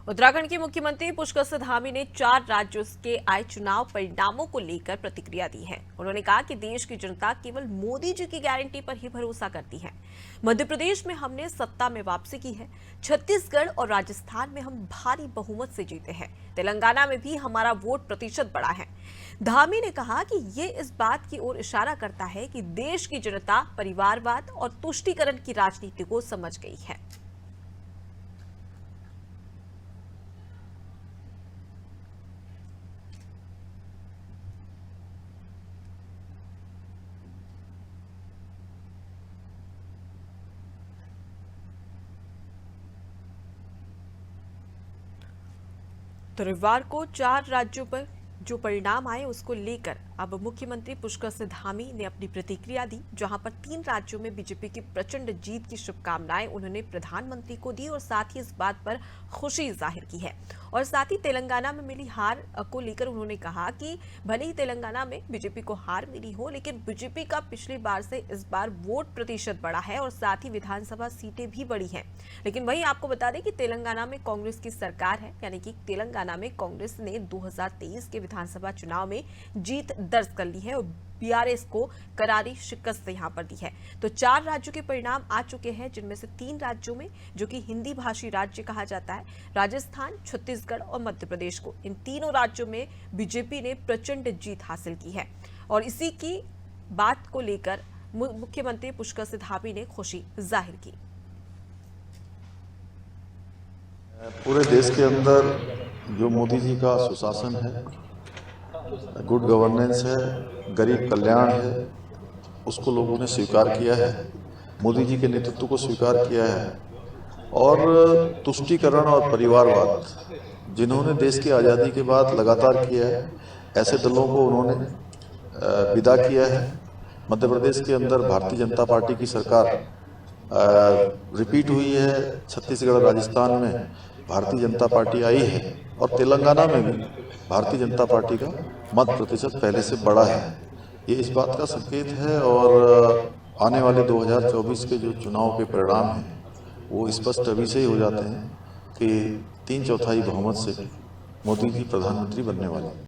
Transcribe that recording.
उत्तराखंड के मुख्यमंत्री पुष्कर सिंह धामी ने 4 राज्यों के आए चुनाव परिणामों को लेकर प्रतिक्रिया दी है। उन्होंने कहा कि देश की जनता केवल मोदी जी की गारंटी पर ही भरोसा करती है। मध्य प्रदेश में हमने सत्ता में वापसी की है। छत्तीसगढ़ और राजस्थान में हम भारी बहुमत से जीते हैं। तेलंगाना में भी हमारा वोट प्रतिशत बढ़ा है। धामी ने कहा कि ये इस बात की ओर इशारा करता है कि देश की जनता परिवारवाद और तुष्टीकरण की राजनीति को समझ गई है। तो रविवार को 4 राज्यों पर जो परिणाम आए उसको लेकर अब मुख्यमंत्री पुष्कर सिंह धामी ने अपनी प्रतिक्रिया दी, जहां पर 3 राज्यों में बीजेपी की प्रचंड जीत की शुभकामनाएं उन्होंने प्रधानमंत्री को दी और साथ ही इस बात पर खुशी जाहिर की है। और साथ ही तेलंगाना में मिली हार को लेकर उन्होंने कहा कि भले ही तेलंगाना में बीजेपी को हार मिली हो, लेकिन बीजेपी का पिछली बार से इस बार वोट प्रतिशत बढ़ा है और साथ ही विधानसभा सीटें भी बढ़ी हैं। लेकिन वहीं आपको बता दें कि तेलंगाना में कांग्रेस की सरकार है, यानी कि तेलंगाना में कांग्रेस ने 2023 के विधानसभा चुनाव में जीत दर्ज कर ली है और बीआरएस को करारी शिकस्त यहां पर दी है। तो 4 राज्यों के परिणाम आ चुके हैं, जिनमें से 3 राज्यों में, जो कि हिंदी भाषी राज्य कहा जाता है, राजस्थान, छत्तीसगढ़ और मध्य प्रदेश को, इन तीनों राज्यों में बीजेपी ने प्रचंड जीत हासिल की है। और इसी की बात को लेकर मुख्यमंत्री पुष्कर सिंह धामी ने खुशी जाहिर की। पूरे देश के अंदर जो मोदी जी का सुशासन है, गुड गवर्नेंस है, गरीब कल्याण है, उसको लोगों ने स्वीकार किया है। मोदी जी के नेतृत्व को स्वीकार किया है। और तुष्टीकरण और परिवारवाद जिन्होंने देश की आज़ादी के बाद लगातार किया है, ऐसे दलों को उन्होंने विदा किया है। मध्य प्रदेश के अंदर भारतीय जनता पार्टी की सरकार रिपीट हुई है। छत्तीसगढ़ और राजस्थान में भारतीय जनता पार्टी आई है और तेलंगाना में भी भारतीय जनता पार्टी का मत प्रतिशत पहले से बढ़ा है। ये इस बात का संकेत है। और आने वाले 2024 के जो चुनाव के परिणाम हैं वो स्पष्ट अभी से ही हो जाते हैं कि 3/4 बहुमत से मोदी जी प्रधानमंत्री बनने वाले हैं।